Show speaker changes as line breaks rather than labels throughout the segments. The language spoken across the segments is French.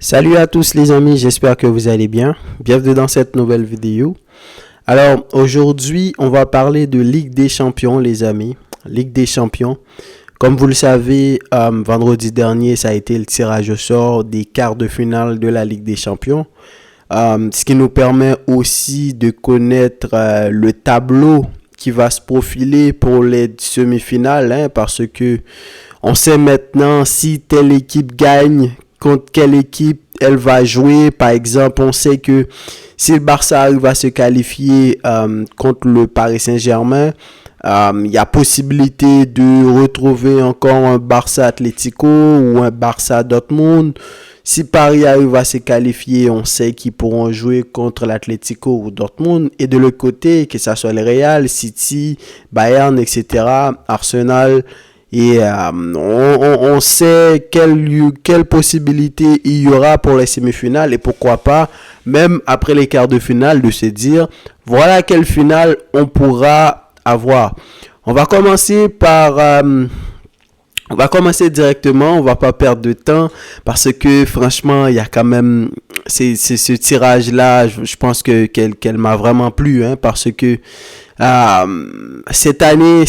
Salut à tous les amis, j'espère que vous allez bien. Bienvenue dans cette nouvelle vidéo. Alors aujourd'hui, on va parler de Ligue des Champions les amis. Ligue des Champions. Comme vous le savez, vendredi dernier, ça a été le tirage au sort des quarts de finale de la Ligue des Champions. Ce qui nous permet aussi de connaître le tableau qui va se profiler pour les semi-finales, parce que on sait maintenant si telle équipe gagne, contre quelle équipe elle va jouer. Par exemple, on sait que si le Barça arrive à se qualifier contre le Paris Saint-Germain, il y a possibilité de retrouver encore un Barça Atlético ou un Barça Dortmund. Si Paris arrive à se qualifier, on sait qu'ils pourront jouer contre l'Atlético ou Dortmund. Et de l'autre côté, que ce soit le Real, City, Bayern, etc., Arsenal. Et on sait quelle possibilité il y aura pour les semi-finales. Et pourquoi pas, même après les quarts de finale, de se dire, voilà quelle finale on pourra avoir. On va commencer directement, on va pas perdre de temps parce que franchement, il y a quand même ce tirage là, je pense qu'elle m'a vraiment plu, parce que cette année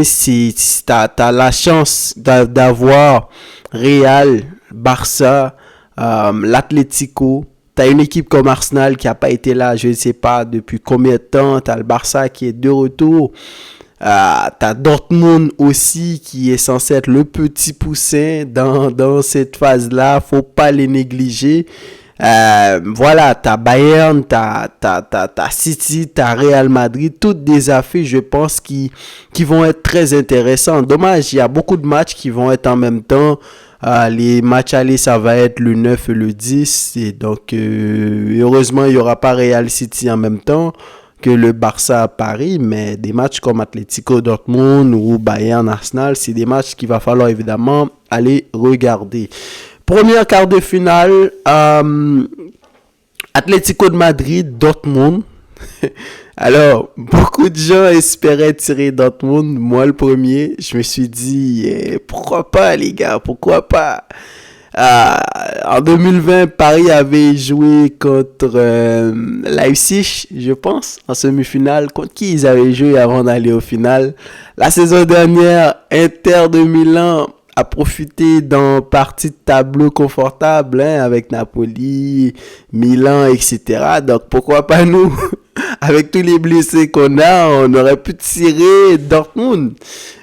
si t'as la chance d'avoir Real, Barça, l'Atlético. T'as une équipe comme Arsenal qui a pas été là, je ne sais pas depuis combien de temps. T'as le Barça qui est de retour. T'as Dortmund aussi qui est censé être le petit poussin dans cette phase-là. Faut pas les négliger. Voilà, t'as Bayern, t'as City, t'as Real Madrid, toutes des affaires, je pense, qui vont être très intéressantes. Dommage, il y a beaucoup de matchs qui vont être en même temps. Les matchs allés, ça va être le 9 et le 10. Et donc, heureusement, il n'y aura pas Real City en même temps que le Barça à Paris. Mais des matchs comme Atlético Dortmund ou Bayern Arsenal, c'est des matchs qu'il va falloir évidemment aller regarder. Première quart de finale, Atlético de Madrid, Dortmund. Alors, beaucoup de gens espéraient tirer Dortmund. Moi, le premier, je me suis dit, pourquoi pas, les gars, pourquoi pas? En 2020, Paris avait joué contre Leipzig, je pense, en semi-finale. Contre qui ils avaient joué avant d'aller au final? La saison dernière, Inter de Milan a profité d'un partie de tableau confortable, avec Napoli, Milan, etc. Donc, pourquoi pas nous? Avec tous les blessés qu'on a, on aurait pu tirer Dortmund.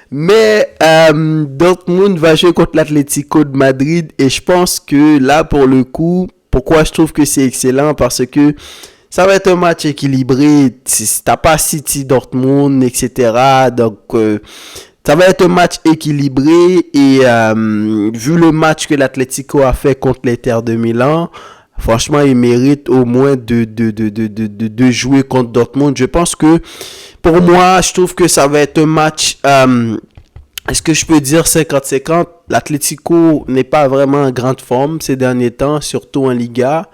Mais Dortmund va jouer contre l'Atlético de Madrid. Et je pense que là, pour le coup, pourquoi je trouve que c'est excellent? Parce que ça va être un match équilibré. Si t'as pas City, Dortmund, etc. Donc, ça va être un match équilibré. Et vu le match que l'Atlético a fait contre l'Inter de Milan, franchement, il mérite au moins de jouer contre Dortmund. Je pense que, pour moi, je trouve que ça va être un match, est-ce que je peux dire 50-50? L'Atlético n'est pas vraiment en grande forme ces derniers temps, surtout en Liga.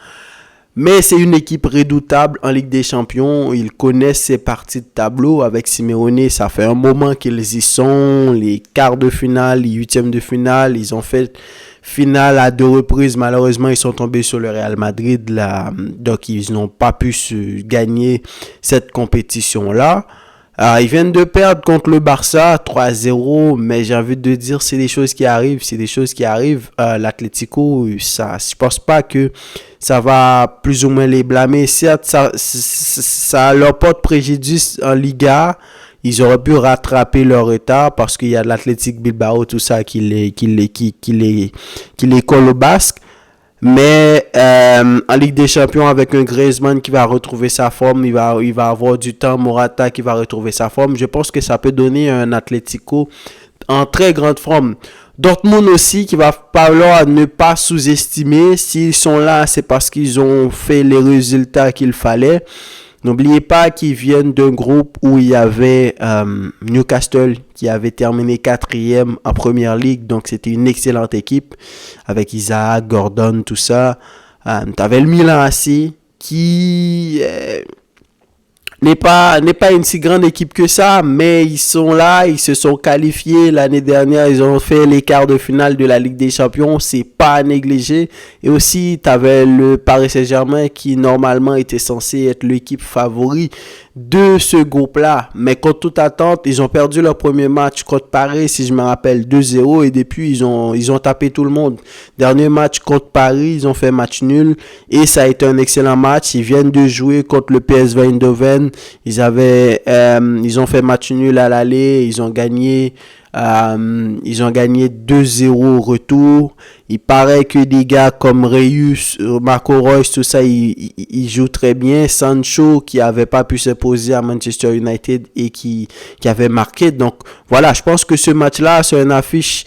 Mais c'est une équipe redoutable en Ligue des Champions. Ils connaissent ces parties de tableau avec Simeone. Ça fait un moment qu'ils y sont. Les quarts de finale, les huitièmes de finale, ils ont fait finale à 2 reprises. Malheureusement, ils sont tombés sur le Real Madrid là. Donc, ils n'ont pas pu se gagner cette compétition-là. Ils viennent de perdre contre le Barça 3-0, mais j'ai envie de dire c'est des choses qui arrivent, l'Atlético, ça, je pense pas que ça va plus ou moins les blâmer. Certes, ça leur porte préjudice en Liga. Ils auraient pu rattraper leur retard parce qu'il y a l'Athletic Bilbao, tout ça qui les colle au basque. Mais en Ligue des Champions, avec un Griezmann qui va retrouver sa forme, il va avoir du temps, Morata qui va retrouver sa forme. Je pense que ça peut donner un Atlético en très grande forme. Dortmund aussi, qui va falloir ne pas sous-estimer. S'ils sont là, c'est parce qu'ils ont fait les résultats qu'il fallait. N'oubliez pas qu'ils viennent d'un groupe où il y avait Newcastle qui avait terminé 4e en Première Ligue. Donc, c'était une excellente équipe avec Isaac, Gordon, tout ça. Tu avais le Milan AC qui n'est pas une si grande équipe que ça, mais ils sont là, ils se sont qualifiés l'année dernière, ils ont fait les quarts de finale de la Ligue des Champions, c'est pas à négliger. Et aussi, tu avais le Paris Saint-Germain qui normalement était censé être l'équipe favori de ce groupe-là. Mais contre toute attente, ils ont perdu leur premier match contre Paris, si je me rappelle, 2-0. Et depuis, ils ont tapé tout le monde. Dernier match contre Paris, ils ont fait match nul. Et ça a été un excellent match. Ils viennent de jouer contre le PSV Eindhoven. Ils ont fait match nul à l'aller. Ils ont gagné 2-0 au retour. Il paraît que des gars comme Reus, Marco Reus, tout ça, ils jouent très bien. Sancho, qui avait pas pu s'imposer à Manchester United et qui avait marqué. Donc, voilà, je pense que ce match-là, c'est une affiche,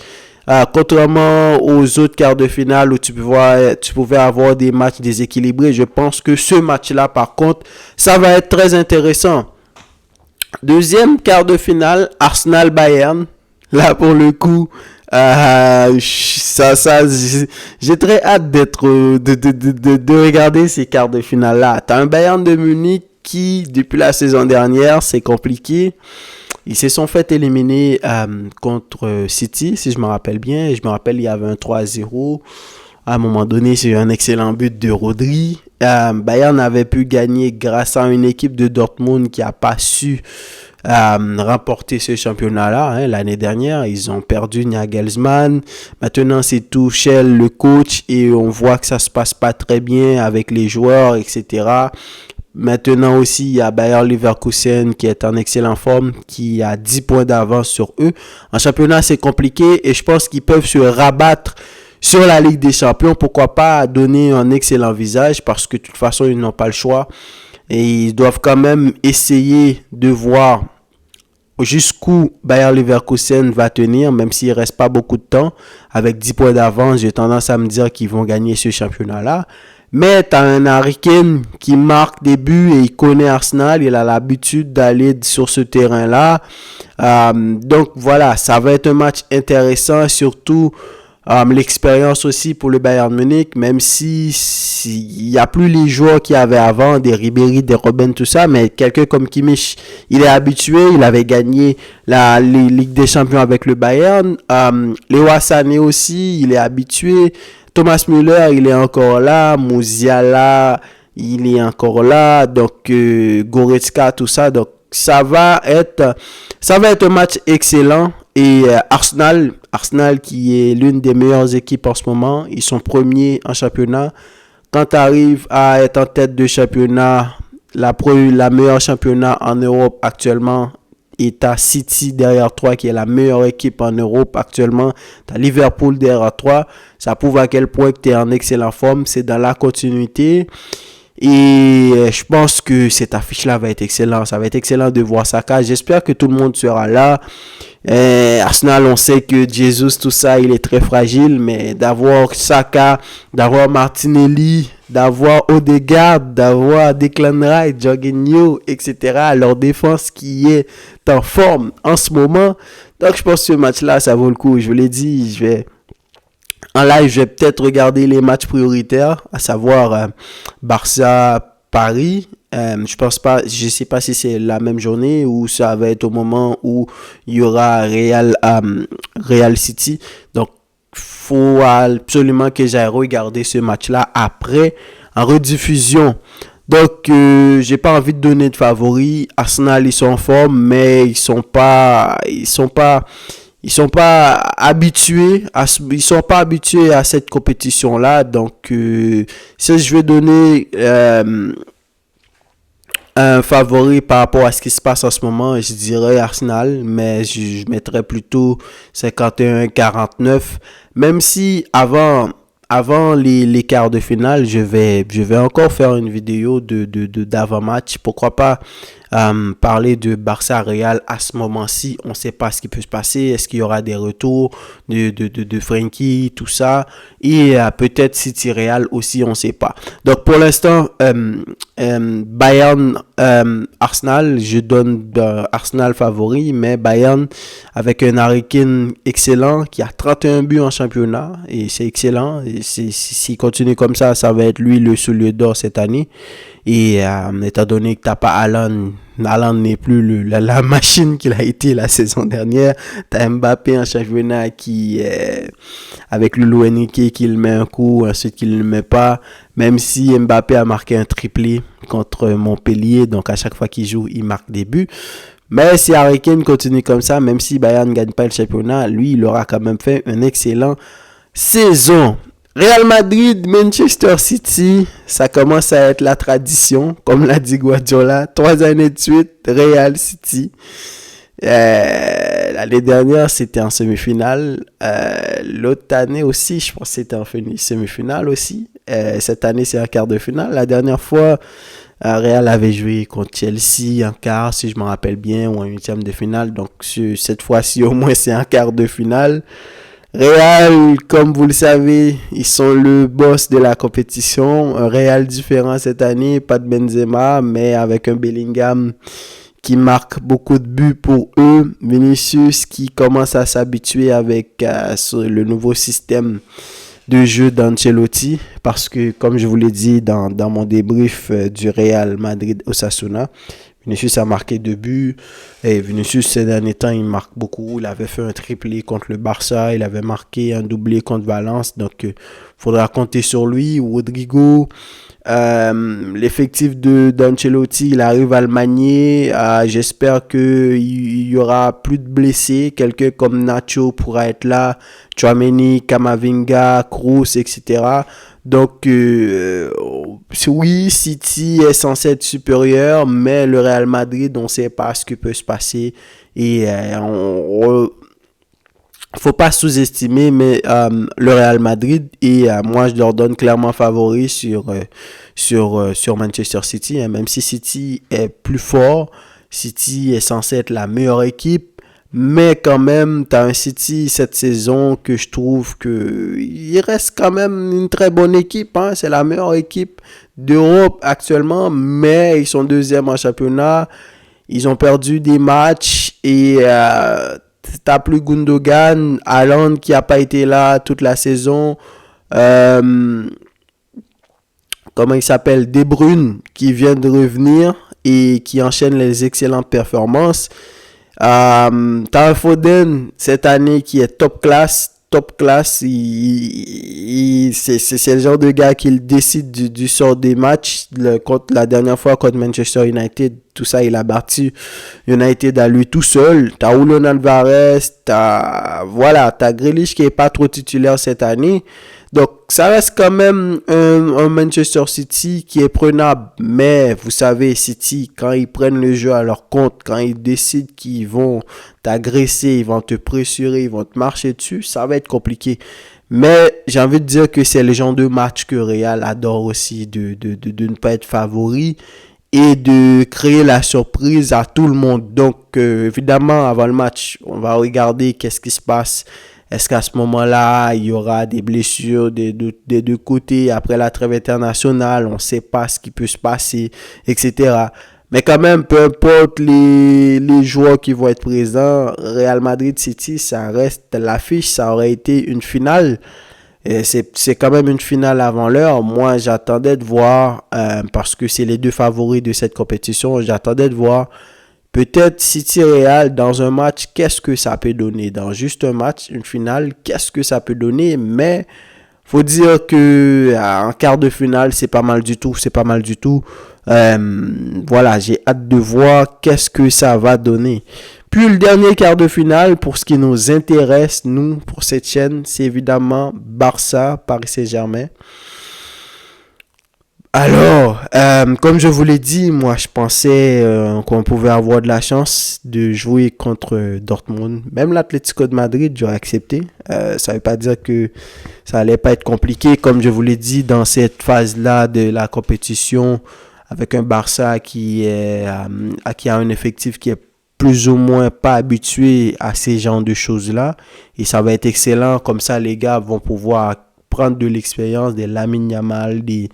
contrairement aux autres quarts de finale où tu pouvais avoir des matchs déséquilibrés. Je pense que ce match-là, par contre, ça va être très intéressant. Deuxième quart de finale, Arsenal-Bayern. Là, pour le coup, j'ai très hâte de regarder ces quarts de finale-là. T'as un Bayern de Munich qui, depuis la saison dernière, c'est compliqué. Ils se sont fait éliminer contre City, si je me rappelle bien. Je me rappelle, il y avait un 3-0. À un moment donné, c'est un excellent but de Rodri. Bayern avait pu gagner grâce à une équipe de Dortmund qui n'a pas su remporter ce championnat-là. L'année dernière, ils ont perdu Nagelsmann. Maintenant, c'est Tuchel, le coach, et on voit que ça se passe pas très bien avec les joueurs, etc. Maintenant aussi, il y a Bayer Leverkusen qui est en excellente forme, qui a 10 points d'avance sur eux. En championnat, c'est compliqué et je pense qu'ils peuvent se rabattre sur la Ligue des Champions. Pourquoi pas donner un excellent visage, parce que de toute façon, ils n'ont pas le choix. Et ils doivent quand même essayer de voir jusqu'où Bayer Leverkusen va tenir, même s'il ne reste pas beaucoup de temps. Avec 10 points d'avance, j'ai tendance à me dire qu'ils vont gagner ce championnat-là. Mais tu as un Harry Kane qui marque des buts et il connaît Arsenal. Il a l'habitude d'aller sur ce terrain-là. Donc voilà, ça va être un match intéressant, surtout l'expérience aussi pour le Bayern Munich, même si il n'y a plus les joueurs qu'il y avait avant, des Ribéry, des Robben, tout ça, mais quelqu'un comme Kimmich, il est habitué, il avait gagné la Ligue des Champions avec le Bayern. Léo Sané aussi, il est habitué. Thomas Müller, il est encore là. Musiala, il est encore là. Donc, Goretzka, tout ça. Donc, ça va être un match excellent. Et Arsenal qui est l'une des meilleures équipes en ce moment, ils sont premiers en championnat. Quand tu arrives à être en tête de championnat, la meilleure championnat en Europe actuellement, et tu as City derrière toi qui est la meilleure équipe en Europe actuellement. Tu as Liverpool derrière toi. Ça prouve à quel point tu es en excellente forme. C'est dans la continuité. Et je pense que cette affiche-là va être excellente. Ça va être excellent de voir Saka. J'espère que tout le monde sera là. Arsenal, on sait que Jesus, tout ça, il est très fragile. Mais d'avoir Saka, d'avoir Martinelli, d'avoir Odegaard, d'avoir Declan Rice, Jorginho, etc. Leur défense qui est en forme en ce moment. Donc je pense que ce match-là, ça vaut le coup. Je vous l'ai dit, en live, je vais peut-être regarder les matchs prioritaires, à savoir Barça-Paris. Je sais pas si c'est la même journée ou ça va être au moment où il y aura Real City. Donc, faut absolument que j'aille regarder ce match-là après, en rediffusion. Donc, j'ai pas envie de donner de favoris. Arsenal, ils sont en forme, mais ils sont pas habitués à cette compétition là. Donc si je vais donner un favori par rapport à ce qui se passe en ce moment, je dirais Arsenal, mais je mettrais plutôt 51-49, même si avant les quarts de finale, je vais encore faire une vidéo d'avant-match. Pourquoi pas parler de Barça Real à ce moment-ci. On ne sait pas ce qui peut se passer. Est-ce qu'il y aura des retours de Frenkie, tout ça. Et peut-être City Real aussi, on ne sait pas. Donc pour l'instant, Bayern, Arsenal, je donne Arsenal favori, mais Bayern avec un Harry Kane excellent qui a 31 buts en championnat et c'est excellent. Et s'il continue comme ça va être lui le soulier d'or cette année. Et étant donné que t'as pas Haaland, Haaland n'est plus la machine qu'il a été la saison dernière. T'as Mbappé en championnat qui, avec le Luis Enrique, qui le met un coup, ensuite qui ne le met pas. Même si Mbappé a marqué un triplé contre Montpellier, donc à chaque fois qu'il joue, il marque des buts. Mais si Harry Kane continue comme ça, même si Bayern ne gagne pas le championnat, lui, il aura quand même fait une excellente saison. Real Madrid, Manchester City, ça commence à être la tradition, comme l'a dit Guardiola. 3 années de suite, Real City. L'année dernière, c'était en semi-finale. L'autre année aussi, je pense que c'était en semi-finale aussi. Cette année, c'est en quart de finale. La dernière fois, Real avait joué contre Chelsea en quart, si je me rappelle bien, ou en huitième de finale. Donc, cette fois-ci, au moins, c'est en quart de finale. Real, comme vous le savez, ils sont le boss de la compétition. Un Real différent cette année, pas de Benzema, mais avec un Bellingham qui marque beaucoup de buts pour eux. Vinicius qui commence à s'habituer avec le nouveau système de jeu d'Ancelotti, parce que, comme je vous l'ai dit dans mon débrief du Real Madrid-Osasuna, Vinicius a marqué 2 buts. Et Vinicius, ces derniers temps, il marque beaucoup. Il avait fait un triplé contre le Barça. Il avait marqué un doublé contre Valence. Donc, il faudra compter sur lui. Rodrigo, l'effectif d'Ancelotti, il arrive à le manier. J'espère qu'il y aura plus de blessés. Quelqu'un comme Nacho pourra être là. Tchouaméni, Camavinga, Kroos, etc. Donc, oui, City est censé être supérieur, mais le Real Madrid, on ne sait pas ce qui peut se passer. Et faut pas sous-estimer mais le Real Madrid. Et moi, je leur donne clairement favori sur Manchester City. Hein. Même si City est plus fort, City est censé être la meilleure équipe. Mais quand même, tu as un City cette saison que je trouve qu'il reste quand même une très bonne équipe. Hein. C'est la meilleure équipe d'Europe actuellement, mais ils sont deuxième en championnat. Ils ont perdu des matchs et t'as plus Gundogan, Haaland qui n'a pas été là toute la saison. Comment il s'appelle? De Bruyne qui vient de revenir et qui enchaîne les excellentes performances. T'as un Foden cette année qui est top class. C'est le genre de gars qui décide du sort des matchs. La dernière fois contre Manchester United, tout ça, il a battu United à lui tout seul. T'as Julian Alvarez, t'as Grealish qui est pas trop titulaire cette année. Donc, ça reste quand même un Manchester City qui est prenable. Mais, vous savez, City, quand ils prennent le jeu à leur compte, quand ils décident qu'ils vont t'agresser, ils vont te pressurer, ils vont te marcher dessus, ça va être compliqué. Mais, j'ai envie de dire que c'est le genre de match que Real adore aussi, de ne pas être favori et de créer la surprise à tout le monde. Donc, évidemment, avant le match, on va regarder qu'est-ce qui se passe. Est-ce qu'à ce moment-là, il y aura des blessures des deux côtés après la trêve internationale? On ne sait pas ce qui peut se passer, etc. Mais quand même, peu importe les joueurs qui vont être présents, Real Madrid-City, ça reste l'affiche. Ça aurait été une finale. Et c'est quand même une finale avant l'heure. Moi, j'attendais de voir, parce que c'est les deux favoris de cette compétition, j'attendais de voir peut-être City Real dans un match, qu'est-ce que ça peut donner? Dans juste un match, une finale, qu'est-ce que ça peut donner? Mais faut dire que en quart de finale, c'est pas mal du tout. Voilà, j'ai hâte de voir qu'est-ce que ça va donner. Puis le dernier quart de finale, pour ce qui nous intéresse, nous, pour cette chaîne, c'est évidemment Barça, Paris Saint-Germain. Alors, comme je vous l'ai dit, moi je pensais qu'on pouvait avoir de la chance de jouer contre Dortmund. Même l'Atlético de Madrid, j'aurais accepté. Ça ne veut pas dire que ça allait pas être compliqué. Comme je vous l'ai dit, dans cette phase-là de la compétition, avec un Barça qui a un effectif qui est plus ou moins pas habitué à ces genres de choses-là. Et ça va être excellent. Comme ça, les gars vont pouvoir prendre de l'expérience, des Lamine Yamal, des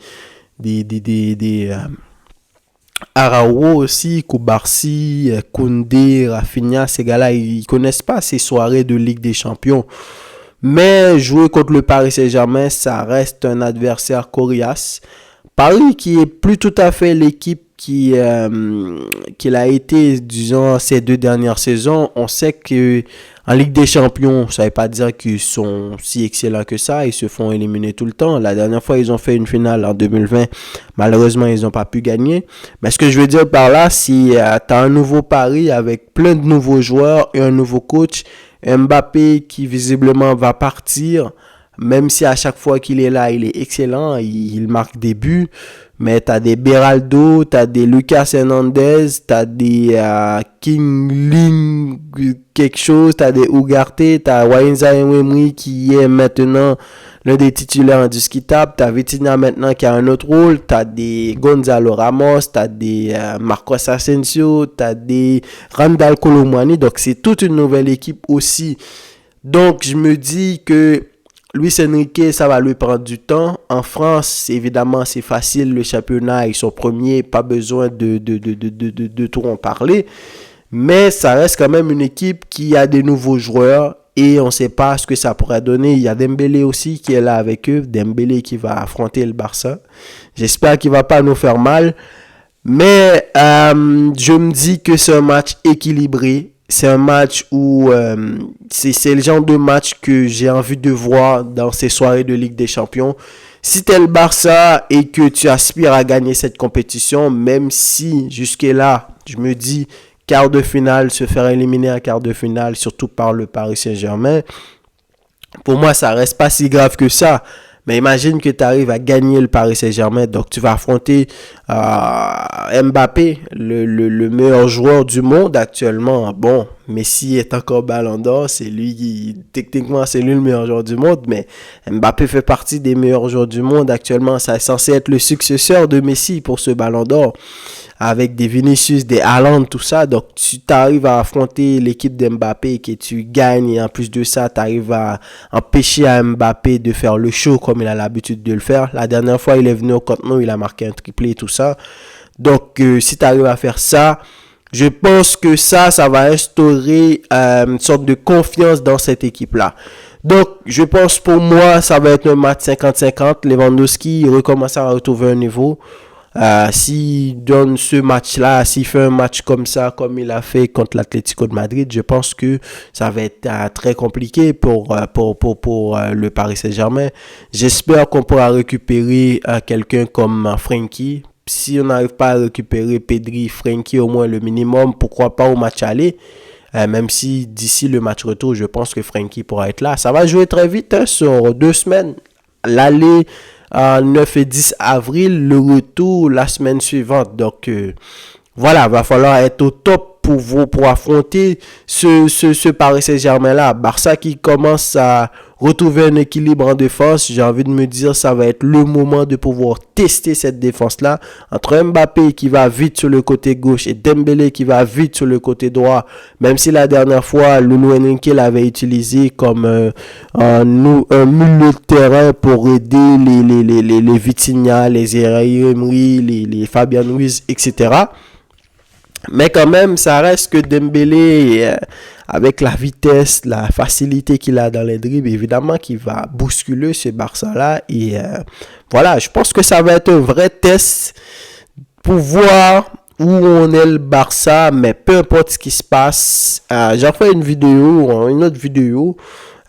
Araujo aussi, Koubarsi, Koundé, Rafinha, ces gars-là, ils connaissent pas ces soirées de Ligue des Champions. Mais jouer contre le Paris Saint-Germain, ça reste un adversaire coriace. Paris qui est plus tout à fait l'équipe qu'il a été, disons, ces 2 dernières saisons. On sait que en Ligue des Champions, ça ne veut pas dire qu'ils sont si excellents que ça. Ils se font éliminer tout le temps. La dernière fois, ils ont fait une finale en 2020. Malheureusement, ils n'ont pas pu gagner. Mais ce que je veux dire par là, si tu as un nouveau pari avec plein de nouveaux joueurs et un nouveau coach, Mbappé qui visiblement va partir, même si à chaque fois qu'il est là, il est excellent, il marque des buts. Mais t'as des Beraldo, t'as des Lucas Hernandez, t'as des King Ling quelque chose, t'as des Ugarte, t'as Wainza Emery qui est maintenant l'un des titulaires indiscutables, t'as Vitinha maintenant qui a un autre rôle, t'as des Gonzalo Ramos, t'as des Marcos Asensio, t'as des Randal Kolo Muani, donc c'est toute une nouvelle équipe aussi. Donc je me dis que Luis Enrique, ça va lui prendre du temps. En France, évidemment, c'est facile. Le championnat, ils sont premiers. Pas besoin de tout en parler. Mais ça reste quand même une équipe qui a des nouveaux joueurs. Et on ne sait pas ce que ça pourrait donner. Il y a Dembélé aussi qui est là avec eux. Dembélé qui va affronter le Barça. J'espère qu'il ne va pas nous faire mal. Mais je me dis que c'est un match équilibré. C'est un match où c'est le genre de match que j'ai envie de voir dans ces soirées de Ligue des Champions. Si tu es le Barça et que tu aspires à gagner cette compétition, même si jusque-là, je me dis, quart de finale, se faire éliminer à quart de finale, surtout par le Paris Saint-Germain, pour moi, ça reste pas si grave que ça. Mais imagine que tu arrives à gagner le Paris Saint-Germain. Donc, tu vas affronter Mbappé, le meilleur joueur du monde actuellement. Bon, Messi est encore Ballon d'Or. C'est lui qui, techniquement, c'est lui le meilleur joueur du monde. Mais Mbappé fait partie des meilleurs joueurs du monde actuellement. Ça est censé être le successeur de Messi pour ce Ballon d'Or. Avec des Vinicius, des Haaland, tout ça. Donc, tu t'arrives à affronter l'équipe d'Mbappé et tu gagnes. Et en plus de ça, tu arrives à empêcher à Mbappé de faire le show comme il a l'habitude de le faire. La dernière fois, il est venu au Camp Nou, il a marqué un triplé et tout ça. Donc, si tu arrives à faire ça, je pense que ça va instaurer une sorte de confiance dans cette équipe-là. Donc, je pense pour moi, ça va être un match 50-50. Lewandowski recommence à retrouver un niveau. S'il donne ce match-là, s'il fait un match comme ça, comme il a fait contre l'Atlético de Madrid, je pense que ça va être très compliqué pour le Paris Saint-Germain. J'espère qu'on pourra récupérer quelqu'un comme Frenkie. Si on n'arrive pas à récupérer Pedri, Frenkie au moins le minimum, pourquoi pas au match aller. Même si d'ici le match retour, je pense que Frenkie pourra être là. Ça va jouer très vite, sur 2 semaines. L'aller 9 et 10 avril, le retour la semaine suivante. Donc, voilà, va falloir être au top pour affronter ce Paris Saint-Germain-là. Barça qui commence à retrouver un équilibre en défense. J'ai envie de me dire, ça va être le moment de pouvoir tester cette défense-là. Entre Mbappé qui va vite sur le côté gauche et Dembélé qui va vite sur le côté droit. Même si la dernière fois, Luis Enrique l'avait utilisé comme un milieu de terrain pour aider les Vitinha, les Emery, les Fabian Ruiz, etc. Mais quand même, ça reste que Dembélé, avec la vitesse, la facilité qu'il a dans les dribbles, évidemment qu'il va bousculer ce Barça-là. Et voilà, je pense que ça va être un vrai test pour voir où on est le Barça. Mais peu importe ce qui se passe, j'en ferai une autre vidéo.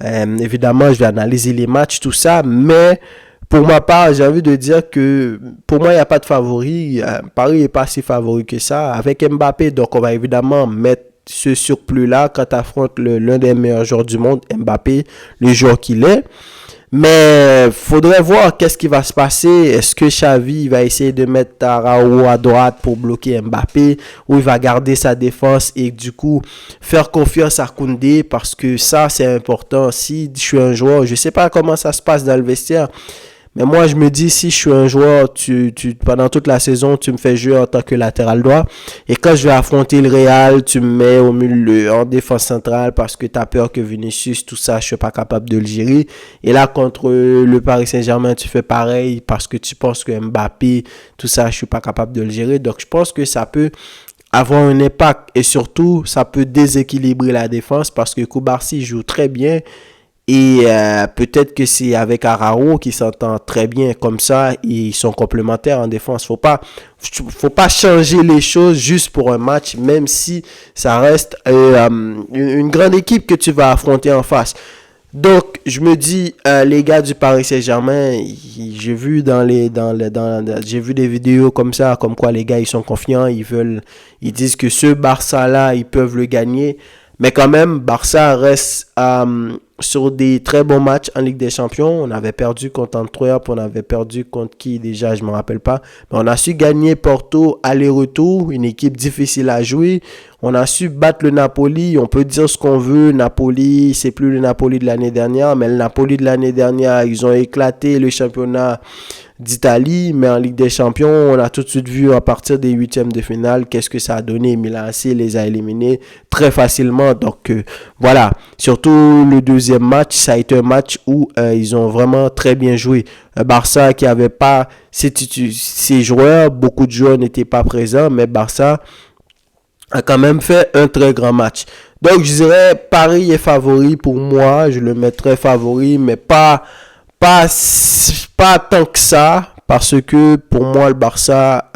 Évidemment, je vais analyser les matchs, tout ça. Mais pour ma part, j'ai envie de dire que pour moi, il n'y a pas de favori. Paris n'est pas si favori que ça. Avec Mbappé, donc on va évidemment mettre ce surplus-là quand tu affrontes l'un des meilleurs joueurs du monde, Mbappé, le joueur qu'il est. Mais il faudrait voir qu'est-ce qui va se passer. Est-ce que Xavi va essayer de mettre Araujo à droite pour bloquer Mbappé, ou il va garder sa défense et du coup faire confiance à Koundé, parce que ça c'est important. Si je suis un joueur, je ne sais pas comment ça se passe dans le vestiaire, mais moi, je me dis, si je suis un joueur, pendant toute la saison, tu me fais jouer en tant que latéral droit. Et quand je vais affronter le Real, tu me mets au milieu, en défense centrale, parce que tu as peur que Vinicius, tout ça, je ne suis pas capable de le gérer. Et là, contre le Paris Saint-Germain, tu fais pareil, parce que tu penses que Mbappé, tout ça, je ne suis pas capable de le gérer. Donc, je pense que ça peut avoir un impact. Et surtout, ça peut déséquilibrer la défense, parce que Koubarsi joue très bien. Et peut-être que c'est avec Araujo qui s'entend très bien comme ça. Ils sont complémentaires en défense. Faut pas changer les choses juste pour un match, même si ça reste une grande équipe que tu vas affronter en face. Donc, je me dis, les gars du Paris Saint-Germain, j'ai vu j'ai vu des vidéos comme ça, comme quoi les gars, ils sont confiants, ils disent que ce Barça-là, ils peuvent le gagner. Mais quand même, Barça reste sur des très bons matchs en Ligue des Champions. On avait perdu contre Antwerp, on avait perdu contre qui déjà, je ne me rappelle pas. Mais on a su gagner Porto aller-retour, une équipe difficile à jouer. On a su battre le Napoli. On peut dire ce qu'on veut. Napoli, c'est plus le Napoli de l'année dernière. Mais le Napoli de l'année dernière, ils ont éclaté le championnat d'Italie, mais en Ligue des Champions, on a tout de suite vu à partir des huitièmes de finale qu'est-ce que ça a donné. Milan AC les a éliminés très facilement. Donc voilà, surtout le deuxième match, ça a été un match où ils ont vraiment très bien joué. Barça qui avait pas ses joueurs, beaucoup de joueurs n'étaient pas présents, mais Barça a quand même fait un très grand match. Donc je dirais Paris est favori pour moi, je le mettrais favori, mais pas tant que ça, parce que pour moi le Barça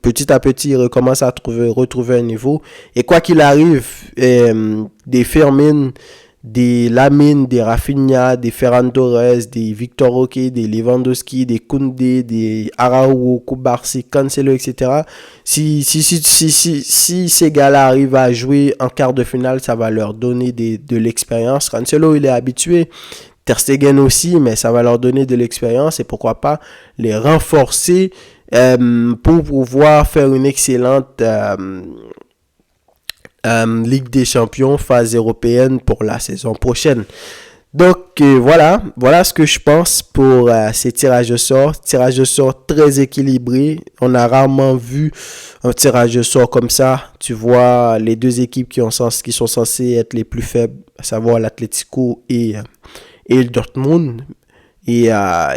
petit à petit il recommence à retrouver un niveau, et quoi qu'il arrive, des Firmin, des Lamine, des Rafinha, des Ferran Torres, des Victor Roque, des Lewandowski, des Koundé, des Araujo, Kubarsi, Cancelo, etc. Si ces gars-là arrivent à jouer en quart de finale, ça va leur donner de l'expérience. Cancelo, il est habitué. Ter Stegen aussi, mais ça va leur donner de l'expérience, et pourquoi pas les renforcer pour pouvoir faire une excellente Ligue des Champions, phase européenne pour la saison prochaine. Donc voilà ce que je pense pour ces tirages de sort. Tirage de sort très équilibré. On a rarement vu un tirage de sort comme ça. Tu vois les deux équipes qui sont censées être les plus faibles, à savoir l'Atlético et le Dortmund. Et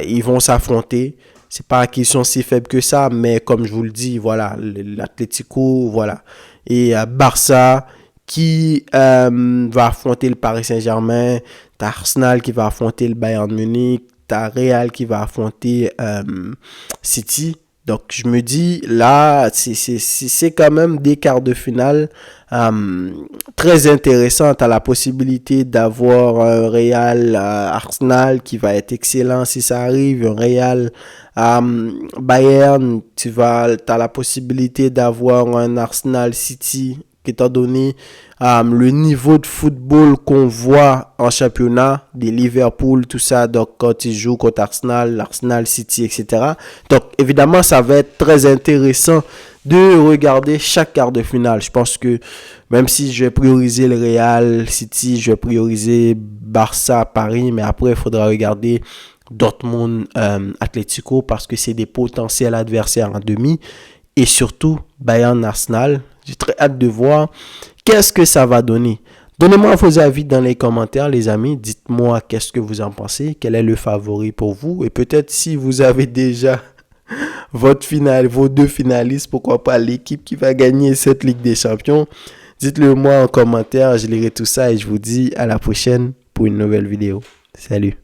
ils vont s'affronter. C'est pas qu'ils sont si faibles que ça, mais comme je vous le dis, voilà, l'Atlético, voilà. Et Barça qui va affronter le Paris Saint-Germain, t'as Arsenal qui va affronter le Bayern Munich, t'as Real qui va affronter City. Donc je me dis là, c'est quand même des quarts de finale très intéressants. T'as la possibilité d'avoir un Real Arsenal qui va être excellent si ça arrive, un Real Bayern, t'as la possibilité d'avoir un Arsenal City, étant donné le niveau de football qu'on voit en championnat, des Liverpool, tout ça, donc quand ils jouent contre Arsenal City, etc. Donc évidemment, ça va être très intéressant de regarder chaque quart de finale. Je pense que même si je vais prioriser le Real City, je vais prioriser Barça Paris, mais après il faudra regarder Dortmund Atlético, parce que c'est des potentiels adversaires en demi, et surtout Bayern Arsenal. J'ai très hâte de voir qu'est-ce que ça va donner. Donnez-moi vos avis dans les commentaires, les amis. Dites-moi qu'est-ce que vous en pensez, quel est le favori pour vous, et peut-être si vous avez déjà vos deux finalistes, pourquoi pas l'équipe qui va gagner cette Ligue des Champions. Dites-le moi en commentaire, je lirai tout ça et je vous dis à la prochaine pour une nouvelle vidéo. Salut.